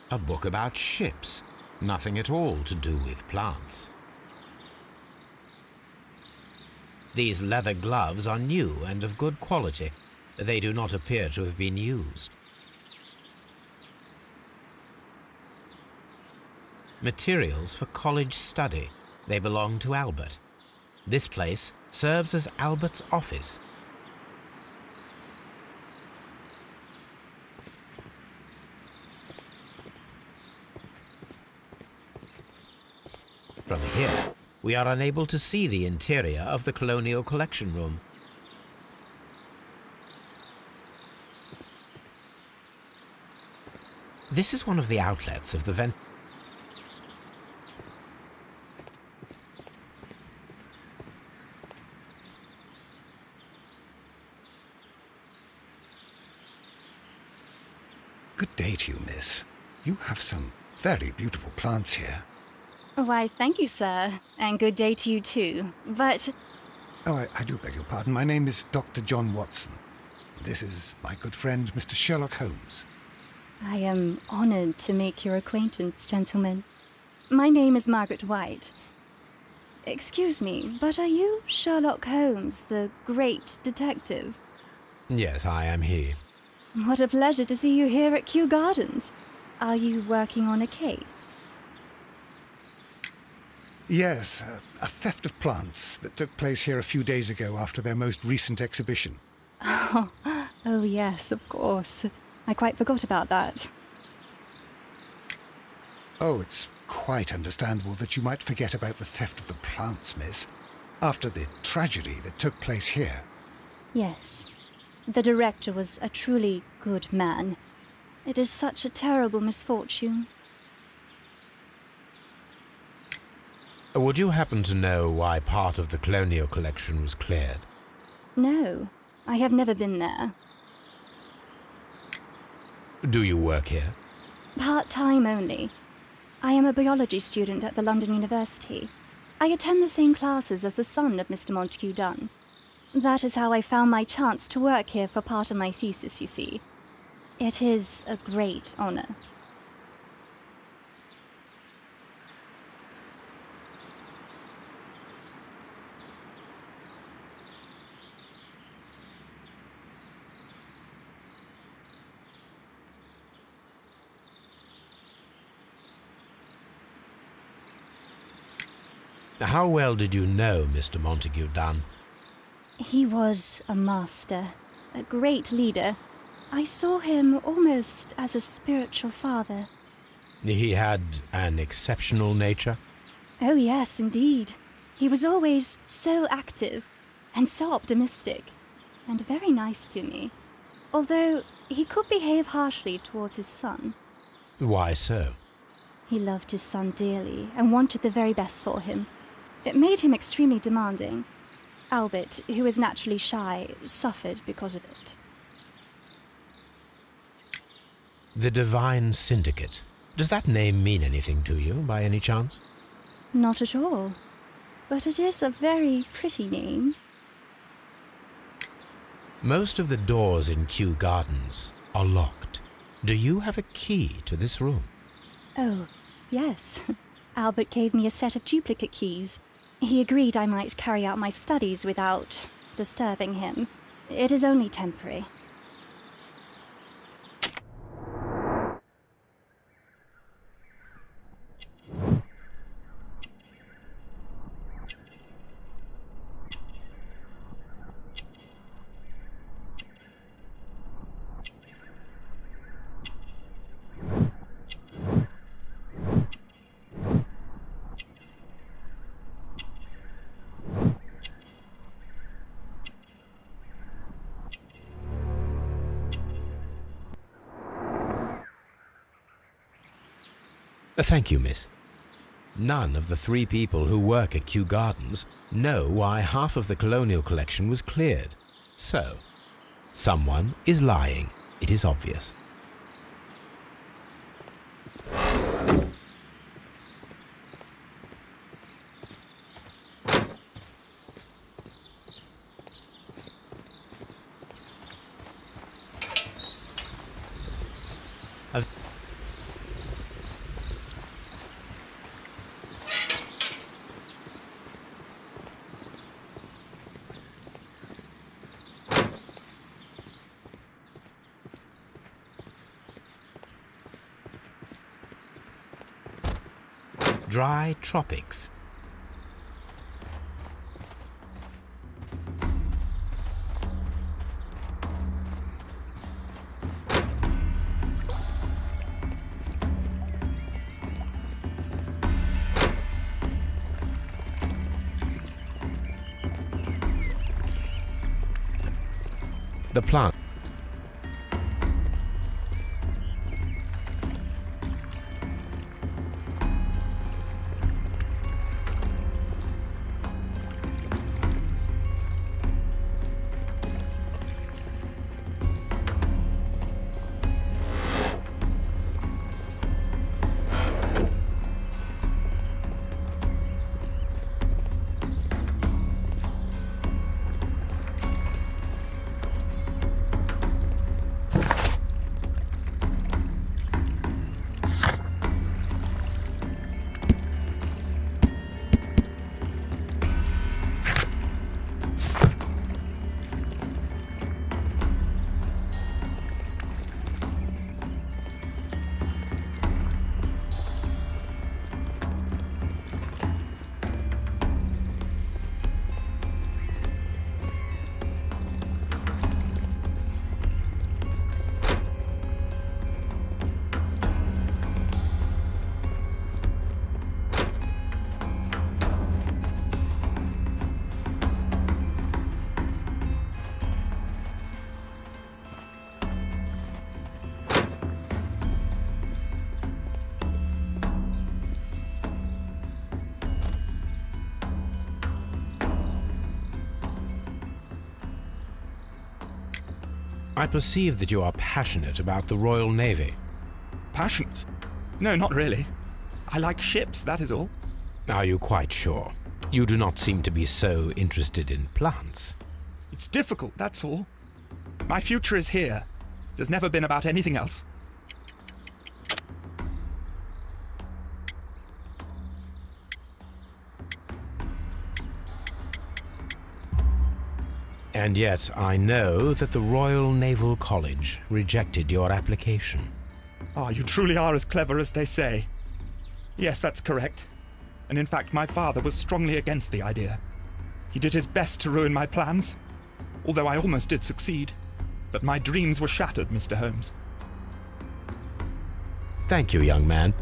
A book about ships. Nothing at all to do with plants. These leather gloves are new and of good quality. They do not appear to have been used. Materials for college study. They belong to Albert. This place serves as Albert's office. From here, we are unable to see the interior of the Colonial Collection Room. This is one of the outlets of the vent. Good day to you, miss. You have some very beautiful plants here. Why, thank you, sir. And good day to you, too. But... Oh, I do beg your pardon. My name is Dr. John Watson. This is my good friend, Mr. Sherlock Holmes. I am honored to make your acquaintance, gentlemen. My name is Margaret White. Excuse me, but are you Sherlock Holmes, the great detective? Yes, I am he. What a pleasure to see you here at Kew Gardens. Are you working on a case? Yes, a theft of plants that took place here a few days ago after their most recent exhibition. Oh yes, of course. I quite forgot about that. Oh, it's quite understandable that you might forget about the theft of the plants, miss, after the tragedy that took place here. Yes. The director was a truly good man. It is such a terrible misfortune. Would you happen to know why part of the Colonial Collection was cleared? No, I have never been there. Do you work here? Part-time only. I am a biology student at the London University. I attend the same classes as the son of Mr. Montague Dunn. That is how I found my chance to work here for part of my thesis, you see. It is a great honor. How well did you know Mr. Montague Dunn? He was a master, a great leader. I saw him almost as a spiritual father. He had an exceptional nature? Oh yes, indeed. He was always so active and so optimistic and very nice to me. Although he could behave harshly towards his son. Why so? He loved his son dearly and wanted the very best for him. It made him extremely demanding. Albert, who is naturally shy, suffered because of it. The Divine Syndicate. Does that name mean anything to you, by any chance? Not at all. But it is a very pretty name. Most of the doors in Kew Gardens are locked. Do you have a key to this room? Oh, yes. Albert gave me a set of duplicate keys. He agreed I might carry out my studies without disturbing him. It is only temporary. Thank you, miss. None of the 3 people who work at Kew Gardens know why half of the Colonial Collection was cleared. So, someone is lying. It is obvious. dry tropics. The plant. I perceive that you are passionate about the Royal Navy. Passionate? No, not really. I like ships, that is all. Are you quite sure? You do not seem to be so interested in plants. It's difficult, that's all. My future is here. It has never been about anything else. And yet I know that the Royal Naval College rejected your application. Ah, you truly are as clever as they say. Yes, that's correct. And in fact, my father was strongly against the idea. He did his best to ruin my plans, although I almost did succeed. But my dreams were shattered, Mr. Holmes. Thank you, young man.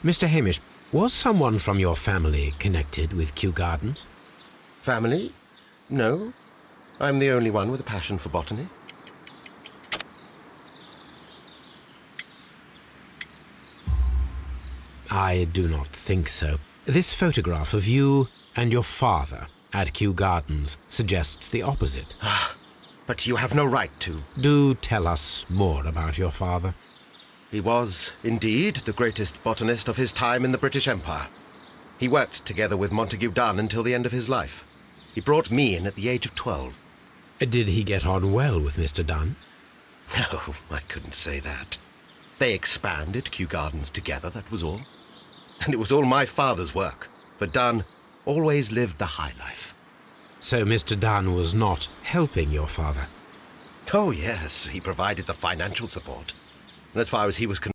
Mr. Hamish, was someone from your family connected with Kew Gardens? Family? No. I'm the only one with a passion for botany. I do not think so. This photograph of you and your father at Kew Gardens suggests the opposite. But you have no right to. Do tell us more about your father. He was, indeed, the greatest botanist of his time in the British Empire. He worked together with Montague Dunn until the end of his life. He brought me in at the age of 12. Did he get on well with Mr. Dunn? No, I couldn't say that. They expanded Kew Gardens together, that was all. And it was all my father's work, for Dunn always lived the high life. So Mr. Dunn was not helping your father? Oh, yes, he provided the financial support. And as far as he was concerned,